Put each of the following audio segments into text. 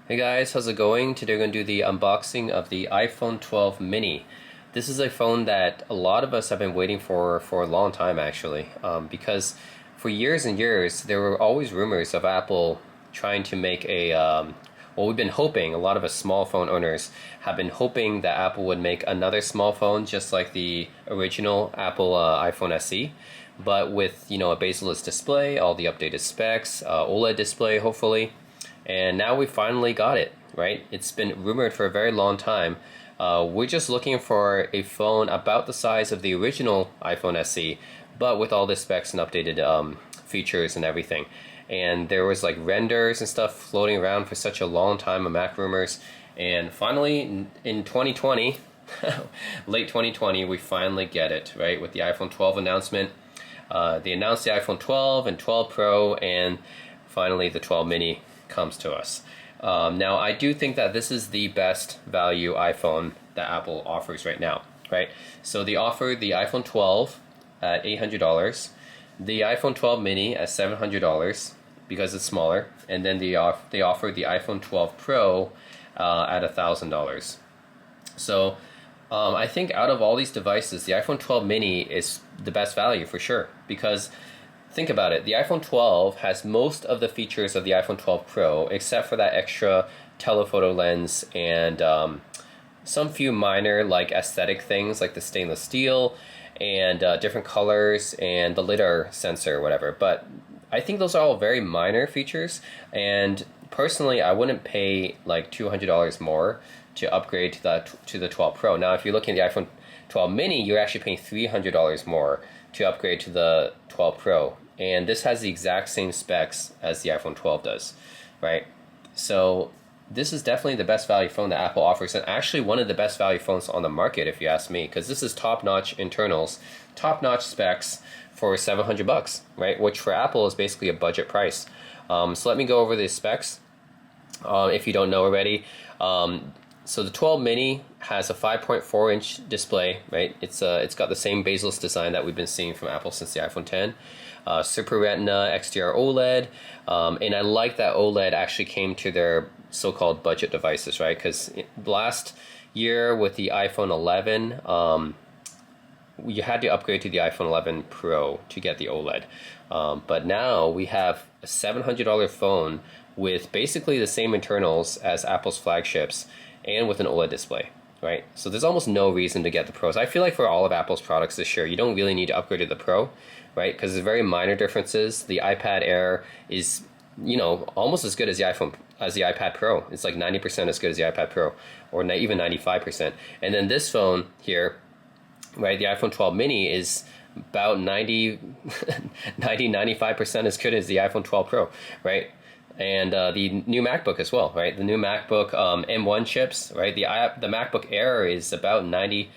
Hey guys, how's it going? Today we're going to do the unboxing of the iPhone 12 mini. This is a phone that a lot of us have been waiting for a long time actually, because for years and years there were always rumors of Apple trying to make well, we've been hoping, a lot of us small phone owners have been hoping that Apple would make another small phone just like the original Apple iPhone SE, but with, a bezel-less display, all the updated specs, OLED display hopefully. And now we finally got it, right? It's been rumored for a very long time. We're just looking for a phone about the size of the original iPhone SE, but with all the specs and updated features and everything. And there was like renders and stuff floating around for such a long time of Mac rumors. And finally, in 2020, late 2020, we finally get it, right? With the iPhone 12 announcement. They announced the iPhone 12 and 12 Pro, and finally the 12 mini comes to us. Now, I do think that this is the best value iPhone that Apple offers right now, right? So they offer the iPhone 12 at $800, the iPhone 12 mini at $700 because it's smaller, and then they offer the iPhone 12 Pro at $1,000. So I think out of all these devices, the iPhone 12 mini is the best value for sure, because think about it. The iPhone 12 has most of the features of the iPhone 12 Pro, except for that extra telephoto lens and some few minor like aesthetic things like the stainless steel and different colors and the lidar sensor or whatever. But I think those are all very minor features, and personally I wouldn't pay like $200 more to upgrade to the 12 Pro. Now if you're looking at the iPhone 12 mini, you're actually paying $300 more to upgrade to the 12 Pro. And this has the exact same specs as the iPhone 12 does, right? So this is definitely the best value phone that Apple offers, and actually one of the best value phones on the market if you ask me, because this is top-notch internals, top-notch specs for $700, right? Which for Apple is basically a budget price. So let me go over the specs if you don't know already. So the 12 mini has a 5.4-inch display, right? It's got the same bezel-less design that we've been seeing from Apple since the iPhone 10. Super Retina XDR OLED, and I like that OLED actually came to their so-called budget devices, right? Because last year with the iPhone 11, you had to upgrade to the iPhone 11 Pro to get the OLED. But now we have a $700 phone with basically the same internals as Apple's flagships and with an OLED display, right? So there's almost no reason to get the Pros. I feel like for all of Apple's products this year, you don't really need to upgrade to the Pro, right? Because there's very minor differences. The iPad Air is, almost as good as the iPad Pro. It's like 90% as good as the iPad Pro, or even 95%. And then this phone here, right, the iPhone 12 mini is about 95% as good as the iPhone 12 Pro, right? And the new MacBook as well, right? The new MacBook M1 chips, right? The MacBook Air is about 95%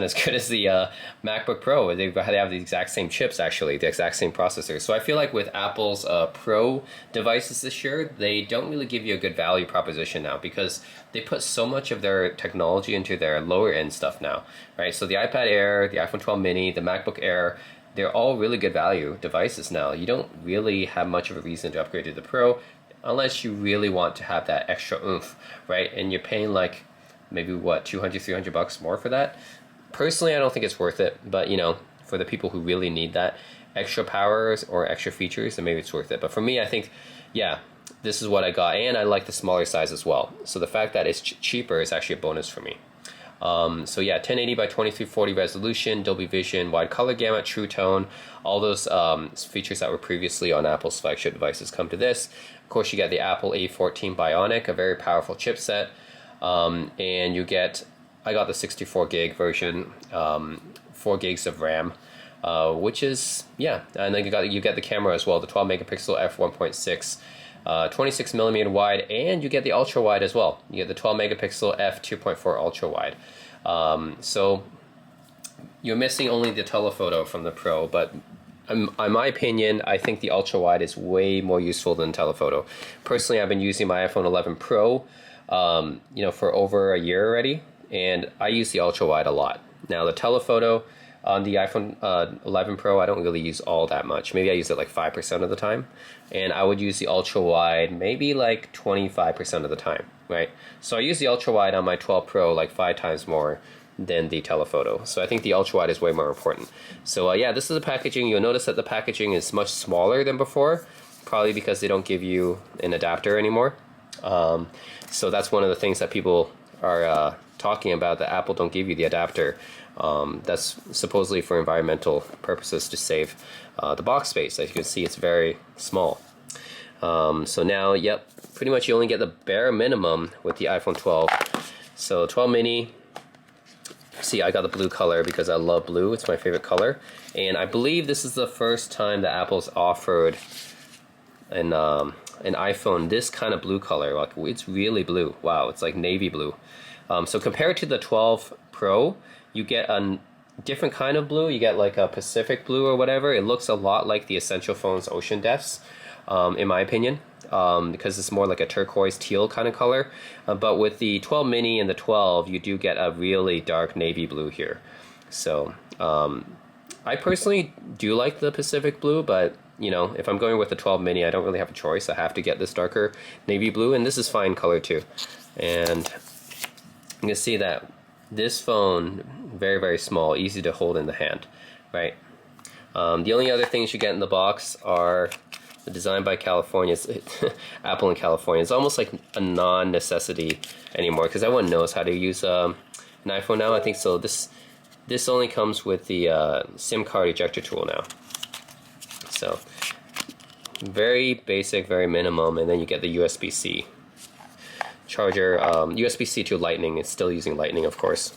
as good as the MacBook Pro. They have the exact same chips, actually, the exact same processors. So I feel like with Apple's Pro devices this year, they don't really give you a good value proposition now, because they put so much of their technology into their lower end stuff now, right? So the iPad Air, the iPhone 12 mini, the MacBook Air, they're all really good value devices now. You don't really have much of a reason to upgrade to the Pro unless you really want to have that extra oomph, right? And you're paying like maybe what, $200-300 more for that. Personally, I don't think it's worth it, but for the people who really need that extra powers or extra features, then maybe it's worth it. But for me, I think, yeah, this is what I got, and I like the smaller size as well. So the fact that it's cheaper is actually a bonus for me. So yeah, 1080 by 2340 resolution, Dolby Vision, wide color gamut, True Tone, all those features that were previously on Apple's flagship devices come to this. Of course, you get the Apple A14 Bionic, a very powerful chipset, and I got the 64 gig version, 4 gigs of RAM, which is, yeah, and then you get the camera as well, the 12 megapixel f1.6. 26 millimeter wide, and you get the ultra wide as well. You get the 12 megapixel f2.4 ultra wide. So you're missing only the telephoto from the Pro, but in my opinion, I think the ultra wide is way more useful than telephoto. Personally, I've been using my iPhone 11 Pro, for over a year already, and I use the ultra wide a lot. Now the telephoto, On the iPhone 11 Pro, I don't really use all that much. Maybe I use it like 5% of the time. And I would use the ultra wide maybe like 25% of the time, right? So I use the ultra wide on my 12 Pro like 5 times more than the telephoto. So I think the ultra wide is way more important. So yeah, this is the packaging. You'll notice that the packaging is much smaller than before, probably because they don't give you an adapter anymore. So that's one of the things that people are talking about, that Apple don't give you the adapter. That's supposedly for environmental purposes to save the box space. As you can see, it's very small. So now, yep, pretty much you only get the bare minimum with the iPhone 12. So 12 mini. See, I got the blue color because I love blue. It's my favorite color. And I believe this is the first time that Apple's offered an iPhone this kind of blue color. Like, it's really blue. Wow, it's like navy blue. So compared to the 12 Pro, you get a different kind of blue. You get like a Pacific blue or whatever. It looks a lot like the Essential Phone's Ocean Depths, in my opinion, because it's more like a turquoise teal kind of color. But with the 12 mini and the 12, you do get a really dark navy blue here. So I personally do like the Pacific blue, but you know, if I'm going with the 12 mini, I don't really have a choice. I have to get this darker navy blue, and this is fine color too. And you can see that this phone, very, very small, easy to hold in the hand, right? The only other things you get in the box are the design by California, Apple in California. It's almost like a non-necessity anymore because everyone knows how to use an iPhone now. I think so. This only comes with the SIM card ejector tool now. So very basic, very minimum, and then you get the USB-C charger. USB-C to Lightning. It's still using Lightning, of course.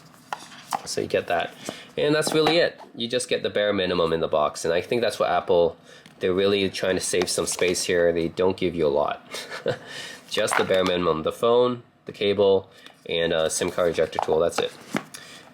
So you get that, and that's really it. You just get the bare minimum in the box, and I think that's what Apple, they're really trying to save some space here. They don't give you a lot. Just the bare minimum: the phone, the cable, and a SIM card ejector tool. That's it.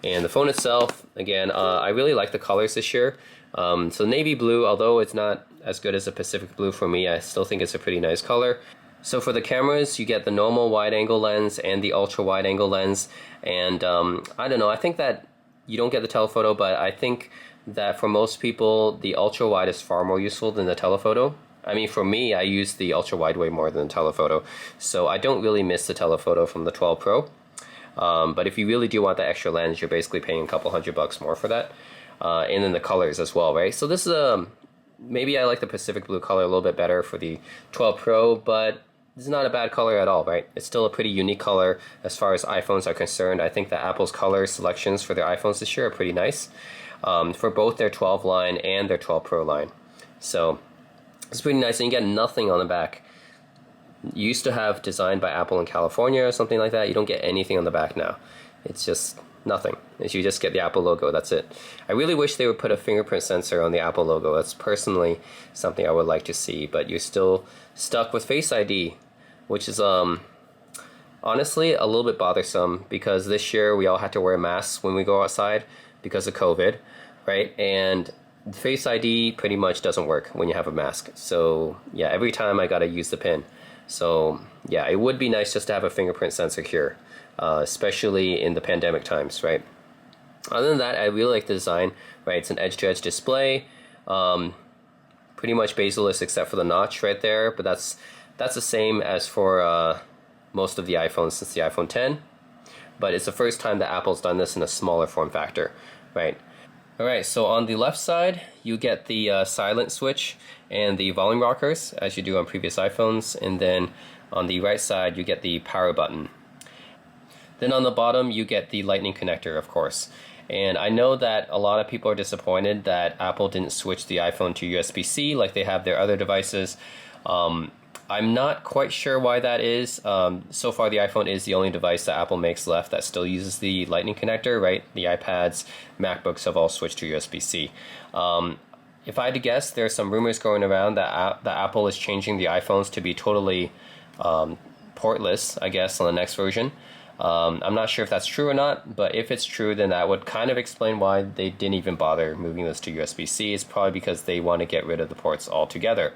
And the phone itself, again, I really like the colors this year. So navy blue, although it's not as good as a Pacific blue for me, I still think it's a pretty nice color. So for the cameras, you get the normal wide-angle lens and the ultra-wide-angle lens. And I don't know, I think that you don't get the telephoto, but I think that for most people, the ultra-wide is far more useful than the telephoto. I mean, for me, I use the ultra-wide way more than the telephoto. So I don't really miss the telephoto from the 12 Pro. But if you really do want the extra lens, you're basically paying a couple $100 more for that. And then the colors as well, right? So this is maybe I like the Pacific blue color a little bit better for the 12 Pro, but it's not a bad color at all, right? It's still a pretty unique color as far as iPhones are concerned. I think that Apple's color selections for their iPhones this year are pretty nice, for both their 12 line and their 12 Pro line. So it's pretty nice, and you get nothing on the back. You used to have designed by Apple in California or something like that. You don't get anything on the back now. It's just nothing. You just get the Apple logo, that's it. I really wish they would put a fingerprint sensor on the Apple logo. That's personally something I would like to see, but you're still stuck with Face ID, which is honestly a little bit bothersome, because this year we all had to wear masks when we go outside because of COVID, right? And Face ID pretty much doesn't work when you have a mask. So yeah, every time I gotta use the pin. So yeah, it would be nice just to have a fingerprint sensor here, especially in the pandemic times, right? Other than that, I really like the design, right? It's an edge-to-edge display, pretty much bezel-less except for the notch right there, but that's the same as for most of the iPhones since the iPhone 10, but it's the first time that Apple's done this in a smaller form factor, right? Alright, so on the left side, you get the silent switch and the volume rockers, as you do on previous iPhones, and then on the right side, you get the power button. Then on the bottom, you get the lightning connector, of course. And I know that a lot of people are disappointed that Apple didn't switch the iPhone to USB-C like they have their other devices. I'm not quite sure why that is. So far, the iPhone is the only device that Apple makes left that still uses the lightning connector, right? The iPads, MacBooks have all switched to USB-C. If I had to guess, there are some rumors going around that Apple is changing the iPhones to be totally portless, I guess, on the next version. I'm not sure if that's true or not, but if it's true, then that would kind of explain why they didn't even bother moving this to USB-C. It's probably because they want to get rid of the ports altogether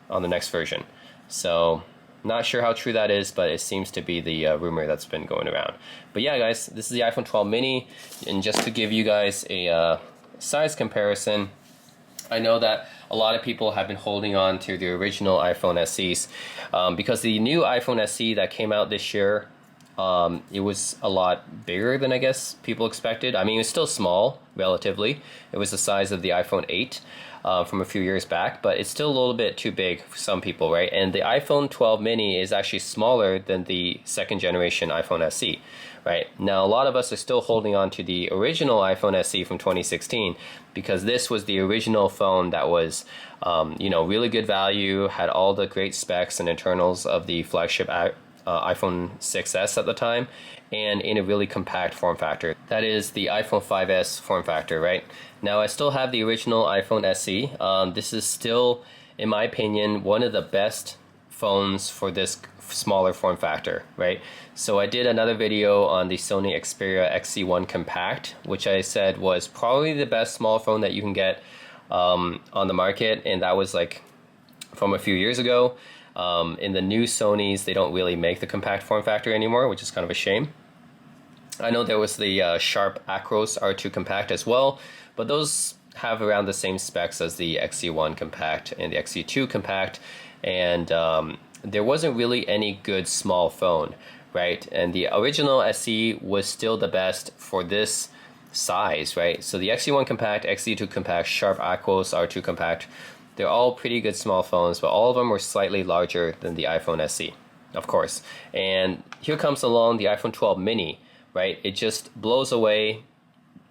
on the next version. So, not sure how true that is, but it seems to be the rumor that's been going around. But yeah, guys, this is the iPhone 12 mini, and just to give you guys a size comparison, I know that a lot of people have been holding on to the original iPhone SEs because the new iPhone SE that came out this year, it was a lot bigger than I guess people expected. I mean, it's still small relatively. It was the size of the iPhone 8 from a few years back, but it's still a little bit too big for some people, right? And the iPhone 12 mini is actually smaller than the second generation iPhone SE, right? Now, a lot of us are still holding on to the original iPhone SE from 2016 because this was the original phone that was, you know, really good value, had all the great specs and internals of the flagship iPhone 6s at the time, and in a really compact form factor. That is the iPhone 5s form factor, right? Now I still have the original iPhone SE. This is still, in my opinion, one of the best phones for this smaller form factor, right? So I did another video on the Sony Xperia XC1 Compact, which I said was probably the best small phone that you can get on the market, and that was like from a few years ago. In the new Sonys, they don't really make the compact form factor anymore, which is kind of a shame. I know there was the Sharp Acros R2 Compact as well, but those have around the same specs as the XC1 Compact and the XC2 Compact, and there wasn't really any good small phone, right? And the original SE was still the best for this size, right? So the XC1 Compact, XC2 Compact, Sharp Acros R2 Compact, they're all pretty good small phones, but all of them were slightly larger than the iPhone SE, of course. And here comes along the iPhone 12 mini, right? It just blows away.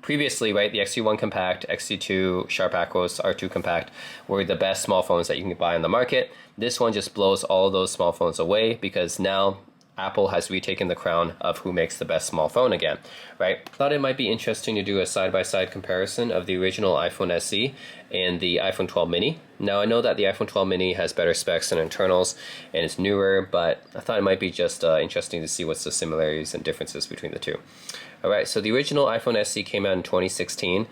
Previously, right, the XC1 Compact, XC2, Sharp Acros R2 Compact were the best small phones that you can buy on the market. This one just blows all of those small phones away because now Apple has retaken the crown of who makes the best small phone again, right? Thought it might be interesting to do a side-by-side comparison of the original iPhone SE and the iPhone 12 mini. Now I know that the iPhone 12 mini has better specs and internals and it's newer, but I thought it might be just interesting to see what's the similarities and differences between the two. Alright, so the original iPhone SE came out in 2016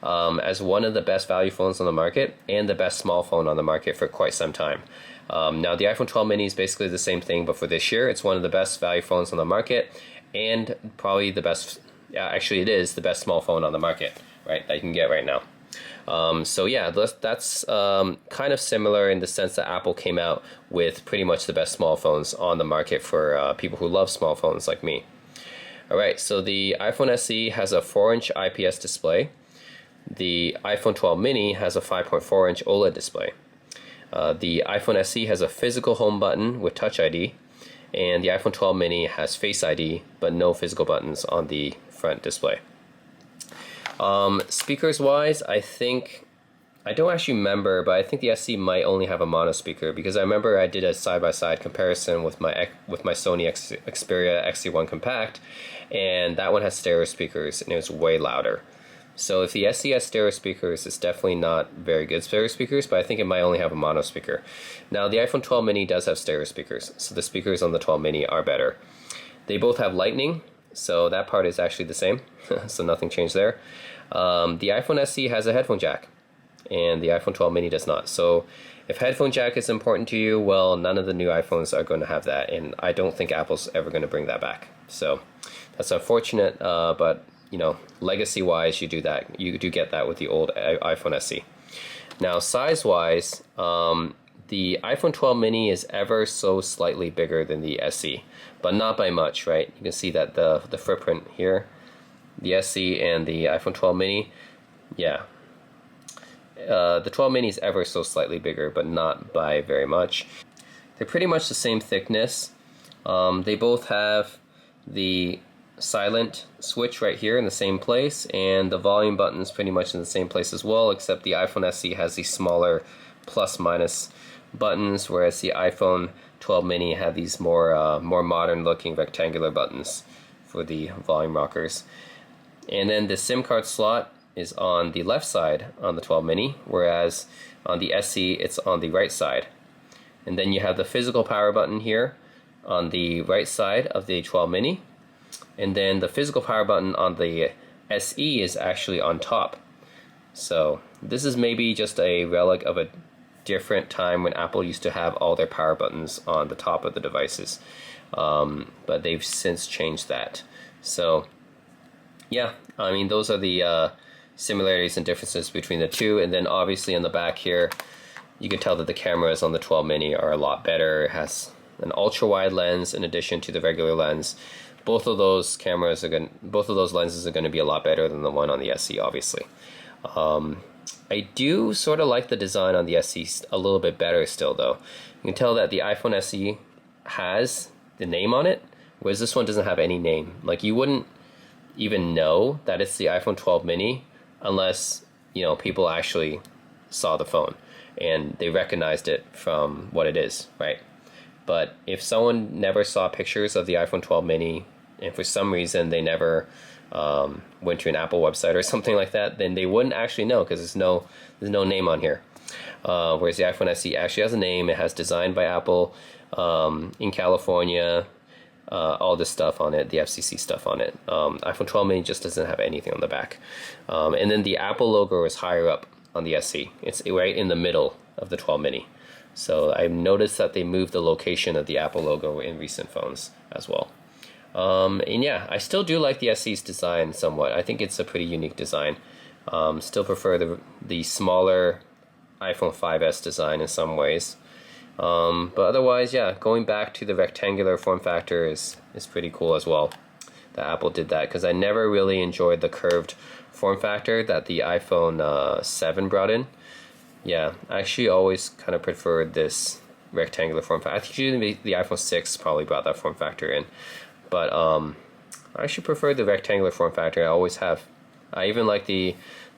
as one of the best value phones on the market and the best small phone on the market for quite some time. Now the iPhone 12 mini is basically the same thing, but for this year it's one of the best value phones on the market and probably the best, yeah, actually it is the best small phone on the market, right, that you can get right now. So yeah, that's kind of similar in the sense that Apple came out with pretty much the best small phones on the market for people who love small phones like me. Alright, so the iPhone SE has a 4-inch IPS display. The iPhone 12 mini has a 5.4-inch OLED display. The iPhone SE has a physical home button with Touch ID, and the iPhone 12 mini has Face ID, but no physical buttons on the front display. Speakers wise, I don't actually remember, but I think the SE might only have a mono speaker because I remember I did a side-by-side comparison with my Sony Xperia XC1 Compact, and that one has stereo speakers and it was way louder. So if the SE has stereo speakers, it's definitely not very good stereo speakers, but I think it might only have a mono speaker. Now the iPhone 12 mini does have stereo speakers, so the speakers on the 12 mini are better. They both have lightning, so that part is actually the same, so nothing changed there. The iPhone SE has a headphone jack, and the iPhone 12 mini does not. So if headphone jack is important to you, well, none of the new iPhones are going to have that, and I don't think Apple's ever going to bring that back. So that's unfortunate, but you know, legacy-wise, you do get that with the old iPhone SE. Now, size-wise, the iPhone 12 mini is ever so slightly bigger than the SE, but not by much, right? You can see that the footprint here, the SE and the iPhone 12 mini, yeah. The 12 mini is ever so slightly bigger, but not by very much. They're pretty much the same thickness. They both have the silent switch right here in the same place, and the volume button is pretty much in the same place as well, except the iPhone SE has the smaller plus minus buttons, whereas the iPhone 12 mini had these more modern looking rectangular buttons for the volume rockers. And then the SIM card slot is on the left side on the 12 mini, whereas on the SE it's on the right side. And then you have the physical power button here on the right side of the 12 mini, and then the physical power button on the SE is actually on top. So this is maybe just a relic of a different time when Apple used to have all their power buttons on the top of the devices, but they've since changed that. So yeah, I mean, those are the similarities and differences between the two. And then obviously in the back here, you can tell that the cameras on the 12 mini are a lot better. It has an ultra wide lens in addition to the regular lens. Both of those lenses are going to be a lot better than the one on the SE, obviously. I do sort of like the design on the SE a little bit better still, though. You can tell that the iPhone SE has the name on it, whereas this one doesn't have any name. Like, you wouldn't even know that it's the iPhone 12 mini unless, you know, people actually saw the phone and they recognized it from what it is, right? But if someone never saw pictures of the iPhone 12 mini and for some reason they never went to an Apple website or something like that, then they wouldn't actually know because there's no name on here. Whereas the iPhone SE actually has a name. It has designed by Apple in California, all this stuff on it, the FCC stuff on it. iPhone 12 mini just doesn't have anything on the back. And then the Apple logo is higher up on the SE. It's right in the middle of the 12 mini. So I've noticed that they moved the location of the Apple logo in recent phones as well. And yeah, I still do like the SE's design somewhat. I think it's a pretty unique design. Still prefer the smaller iPhone 5S design in some ways. But otherwise, yeah, going back to the rectangular form factor is pretty cool as well, that Apple did that, because I never really enjoyed the curved form factor that the iPhone 7 brought in. Yeah, I actually always kind of preferred this rectangular form factor. I think the iPhone 6 probably brought that form factor in. But I actually prefer the rectangular form factor. I always have. I even like the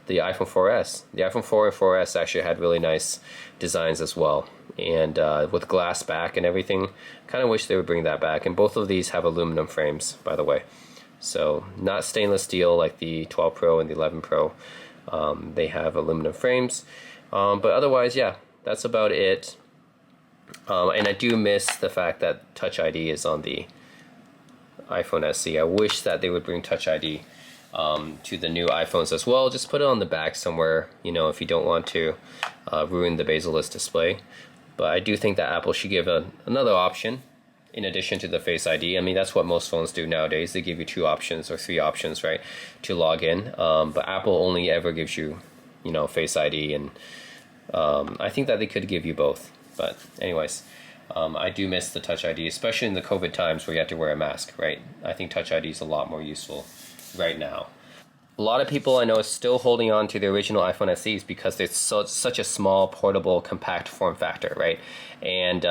iPhone 4S. The iPhone 4 and 4S actually had really nice designs as well. And with glass back and everything, kind of wish they would bring that back. And both of these have aluminum frames, by the way. So not stainless steel like the 12 Pro and the 11 Pro. They have aluminum frames. But otherwise, yeah, that's about it. And I do miss the fact that Touch ID is on the iPhone SE. I wish that they would bring Touch ID to the new iPhones as well. Just put it on the back somewhere, you know, if you don't want to ruin the bezel-less display. But I do think that Apple should give another option in addition to the Face ID. I mean, that's what most phones do nowadays. They give you 2 options or 3 options, right, to log in. But Apple only ever gives you, you know, Face ID, and I think that they could give you both. But anyways, I do miss the Touch ID, especially in the COVID times where you have to wear a mask, right? I think Touch ID is a lot more useful right now. A lot of people I know are still holding on to the original iPhone SEs because it's such a small, portable, compact form factor, right? And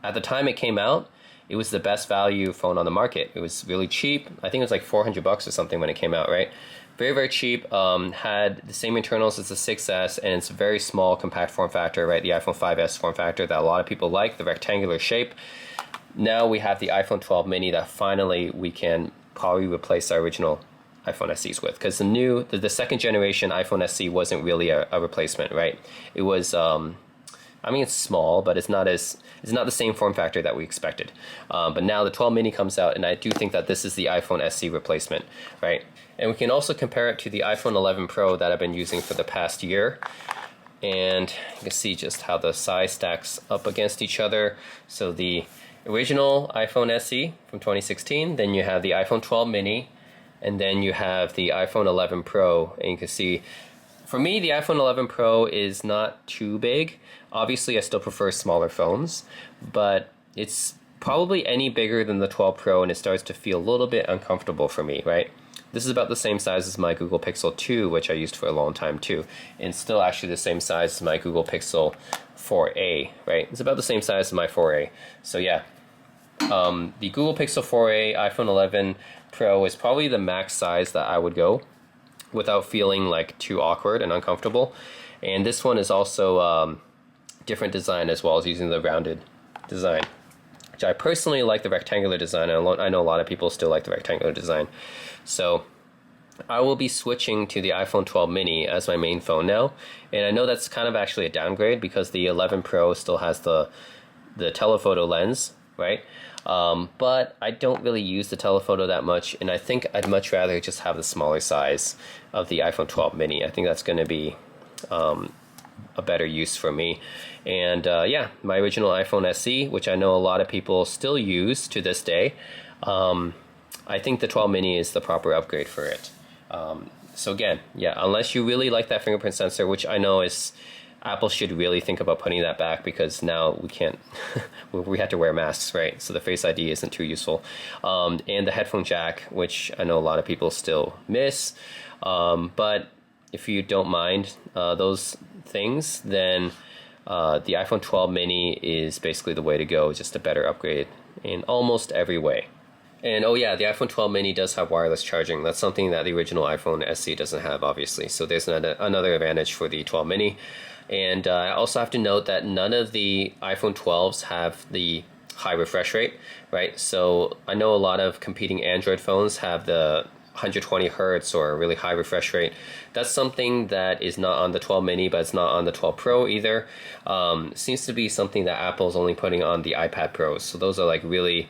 at the time it came out, it was the best value phone on the market. It was really cheap. I think it was like $400 or something when it came out, right? Very, very cheap. Had the same internals as the 6S, and it's a very small, compact form factor, right? The iPhone 5S form factor that a lot of people like, the rectangular shape. Now we have the iPhone 12 mini that finally we can probably replace our original iPhone SEs with, because the second generation iPhone SE wasn't really a replacement, right? It was, I mean, it's small, but it's not the same form factor that we expected. But now the 12 mini comes out, and I do think that this is the iPhone SE replacement, right? And we can also compare it to the iPhone 11 Pro that I've been using for the past year. And you can see just how the size stacks up against each other. So the original iPhone SE from 2016, then you have the iPhone 12 mini, and then you have the iPhone 11 Pro. And you can see, for me, the iPhone 11 Pro is not too big. Obviously, I still prefer smaller phones, but it's probably any bigger than the 12 Pro, and it starts to feel a little bit uncomfortable for me, right? This is about the same size as my Google Pixel 2, which I used for a long time too, and still actually the same size as my Google Pixel 4a, right? It's about the same size as my 4a. So yeah, the Google Pixel 4a, iPhone 11 Pro is probably the max size that I would go without feeling like too awkward and uncomfortable. And this one is also different design as well, as using the rounded design, which I personally like the rectangular design. I know a lot of people still like the rectangular design. So I will be switching to the iPhone 12 mini as my main phone now. And I know that's kind of actually a downgrade because the 11 Pro still has the telephoto lens, right? But I don't really use the telephoto that much, and I think I'd much rather just have the smaller size of the iPhone 12 mini. I think that's going to be a better use for me. And yeah, my original iPhone SE, which I know a lot of people still use to this day, I think the 12 mini is the proper upgrade for it. So again, yeah, unless you really like that fingerprint sensor, which I know is Apple should really think about putting that back, because now we can't we have to wear masks, right? So the Face ID isn't too useful. And the headphone jack, which I know a lot of people still miss. But if you don't mind those things, then the iPhone 12 mini is basically the way to go, just a better upgrade in almost every way. And oh yeah, the iPhone 12 mini does have wireless charging. That's something that the original iPhone SE doesn't have, obviously. So there's another advantage for the 12 mini. And I also have to note that none of the iPhone 12s have the high refresh rate, right? So I know a lot of competing Android phones have the 120 hertz or a really high refresh rate. That's something that is not on the 12 mini, but it's not on the 12 Pro either. Seems to be something that Apple's only putting on the iPad Pros. So those are like really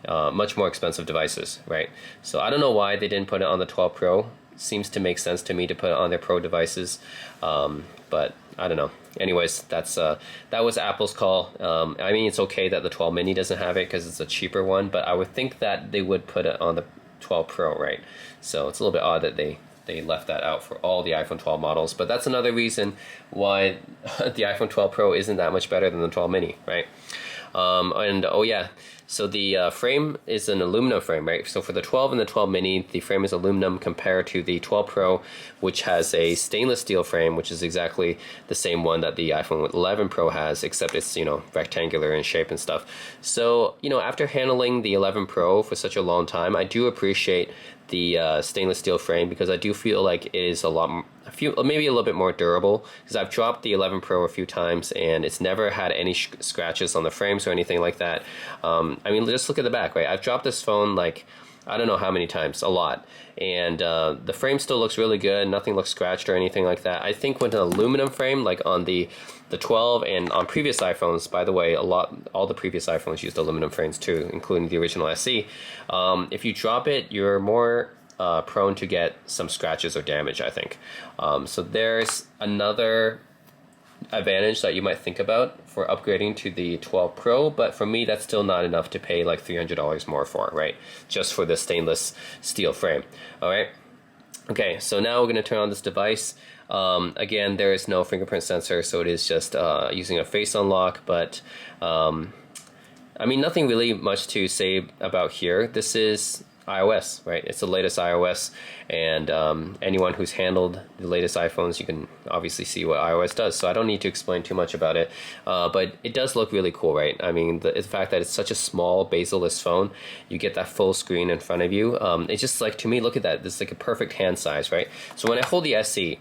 much more expensive devices, right? So I don't know why they didn't put it on the 12 Pro. Seems to make sense to me to put it on their Pro devices, but I don't know. Anyways, that was Apple's call. I mean, it's okay that the 12 mini doesn't have it because it's a cheaper one, but I would think that they would put it on the 12 Pro, right? So it's a little bit odd that they left that out for all the iPhone 12 models, but that's another reason why the iPhone 12 Pro isn't that much better than the 12 mini, right? And oh yeah, so the frame is an aluminum frame, right? So for the 12 and the 12 mini, the frame is aluminum compared to the 12 Pro, which has a stainless steel frame, which is exactly the same one that the iPhone 11 Pro has, except it's, you know, rectangular in shape and stuff. So, you know, after handling the 11 Pro for such a long time, I do appreciate the stainless steel frame, because I do feel like it is maybe a little bit more durable, because I've dropped the 11 Pro a few times and it's never had any scratches on the frames or anything like that. I mean, just look at the back, right? I've dropped this phone like, I don't know how many times, a lot. And the frame still looks really good. Nothing looks scratched or anything like that. I think with an aluminum frame, like on the 12 and on previous iPhones, by the way, all the previous iPhones used aluminum frames too, including the original SE. If you drop it, you're more prone to get some scratches or damage, I think. So there's another advantage that you might think about for upgrading to the 12 Pro, but for me that's still not enough to pay like $300 more for, right? Just for the stainless steel frame. All right. Okay, so now we're going to turn on this device. Again, there is no fingerprint sensor, so it is just using a face unlock, but I mean, nothing really much to say about here. This is iOS, right? It's the latest iOS, and anyone who's handled the latest iPhones, you can obviously see what iOS does, so I don't need to explain too much about it, but it does look really cool, right? I mean, the fact that it's such a small bezel-less phone, you get that full screen in front of you. It's just like, to me, look at that, this is like a perfect hand size, right? So when I hold the SE,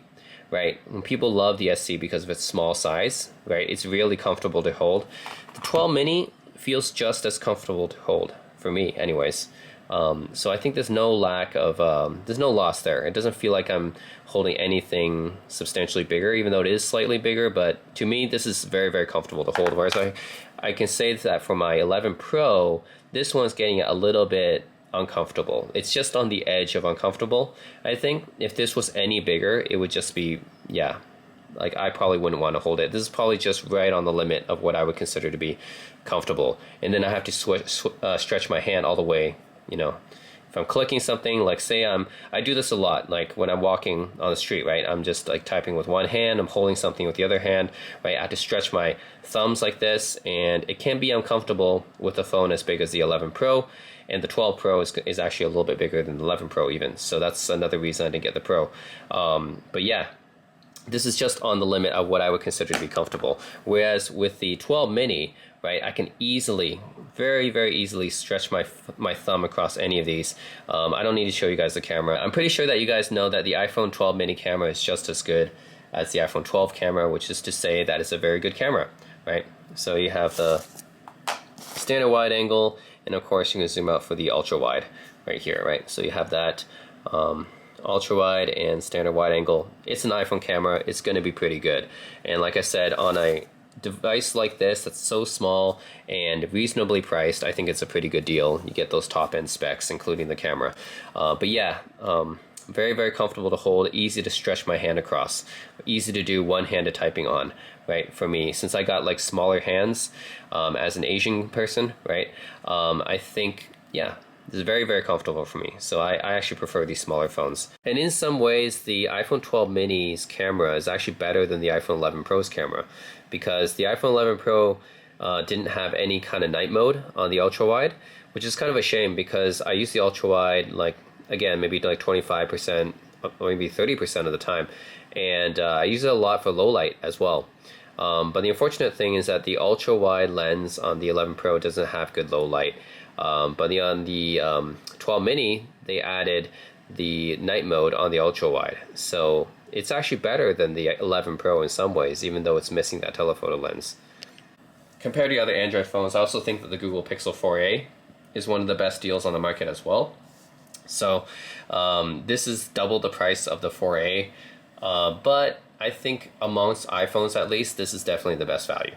right, when people love the SE because of its small size, right, it's really comfortable to hold. The 12 mini feels just as comfortable to hold, for me anyways. So I think there's no loss there. It doesn't feel like I'm holding anything substantially bigger, even though it is slightly bigger, but to me this is very, very comfortable to hold. Whereas I can say that for my 11 Pro, this one's getting a little bit uncomfortable. It's just on the edge of uncomfortable. I think if this was any bigger, it would just be, yeah, like I probably wouldn't want to hold it. This is probably just right on the limit of what I would consider to be comfortable. And then I have to stretch my hand all the way. You know, if I'm clicking something, like say I do this a lot, like when I'm walking on the street, right? I'm just like typing with one hand, I'm holding something with the other hand, right? I have to stretch my thumbs like this, and it can be uncomfortable with a phone as big as the 11 Pro, and the 12 Pro is actually a little bit bigger than the 11 Pro even, so that's another reason I didn't get the Pro. But yeah, this is just on the limit of what I would consider to be comfortable. Whereas with the 12 mini, right, I can easily, very, very easily stretch my thumb across any of these. I don't need to show you guys the camera. I'm pretty sure that you guys know that the iPhone 12 mini camera is just as good as the iPhone 12 camera, which is to say that it's a very good camera, right? So you have the standard wide angle, and of course you can zoom out for the ultra wide right here, right? So you have that ultra wide and standard wide angle. It's an iPhone camera. It's going to be pretty good. And like I said, on a device like this that's so small and reasonably priced, I think it's a pretty good deal. You get those top end specs, including the camera. But yeah, very, very comfortable to hold, easy to stretch my hand across, easy to do one-handed typing on, right? For me, since I got like smaller hands as an Asian person, right? I think, yeah, This is very, very comfortable for me. So I actually prefer these smaller phones. And in some ways, the iPhone 12 mini's camera is actually better than the iPhone 11 Pro's camera, because the iPhone 11 Pro didn't have any kind of night mode on the ultra wide, which is kind of a shame because I use the ultra wide, like, again, maybe like 25% or maybe 30% of the time. And I use it a lot for low light as well. But the unfortunate thing is that the ultra wide lens on the 11 Pro doesn't have good low light. But on the 12 mini, they added the night mode on the ultra wide. So it's actually better than the 11 Pro in some ways, even though it's missing that telephoto lens. Compared to other Android phones, I also think that the Google Pixel 4a is one of the best deals on the market as well. So this is double the price of the 4a, but I think amongst iPhones at least, this is definitely the best value.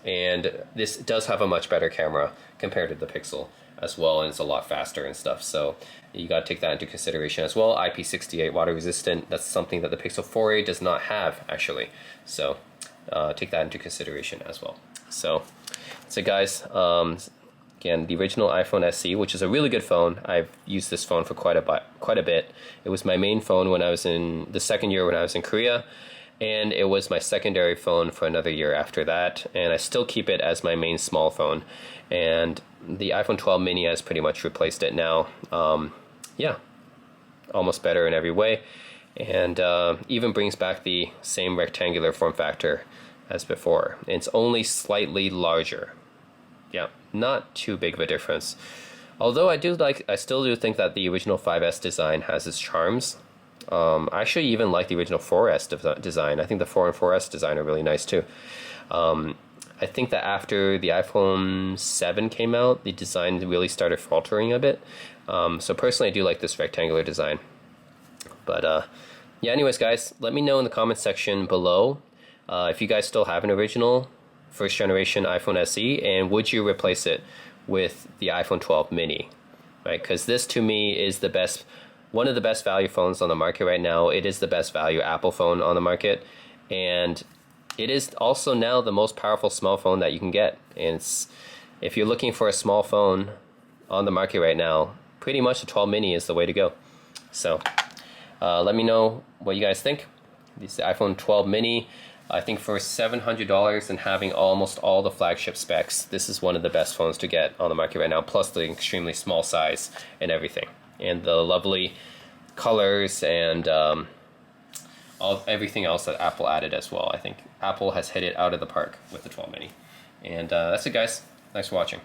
And this does have a much better camera compared to the Pixel as well, and it's a lot faster and stuff. So you got to take that into consideration as well. IP68 water resistant, that's something that the Pixel 4a does not have actually. So take that into consideration as well. So guys, again, the original iPhone SE, which is a really good phone. I've used this phone for quite a bit. It was my main phone when I was in the second year when I was in Korea, and it was my secondary phone for another year after that, and I still keep it as my main small phone. And the iPhone 12 mini has pretty much replaced it now. Yeah, almost better in every way, and even brings back the same rectangular form factor as before. It's only slightly larger. Yeah, not too big of a difference. Although I still do think that the original 5S design has its charms. I actually even like the original 4S design. I think the 4 and 4S design are really nice too. I think that after the iPhone 7 came out, the design really started faltering a bit. So personally, I do like this rectangular design. But yeah, anyways, guys, let me know in the comments section below if you guys still have an original first generation iPhone SE, and would you replace it with the iPhone 12 mini, right? Because this to me is the best, one of the best value phones on the market right now. It is the best value Apple phone on the market, and it is also now the most powerful small phone that you can get. And if you're looking for a small phone on the market right now, pretty much the 12 mini is the way to go. So let me know what you guys think. This is the iPhone 12 mini. I think for $700 and having almost all the flagship specs, this is one of the best phones to get on the market right now, plus the extremely small size and everything. And the lovely colors and everything else that Apple added as well. I think Apple has hit it out of the park with the 12 mini. And that's it, guys. Thanks for watching.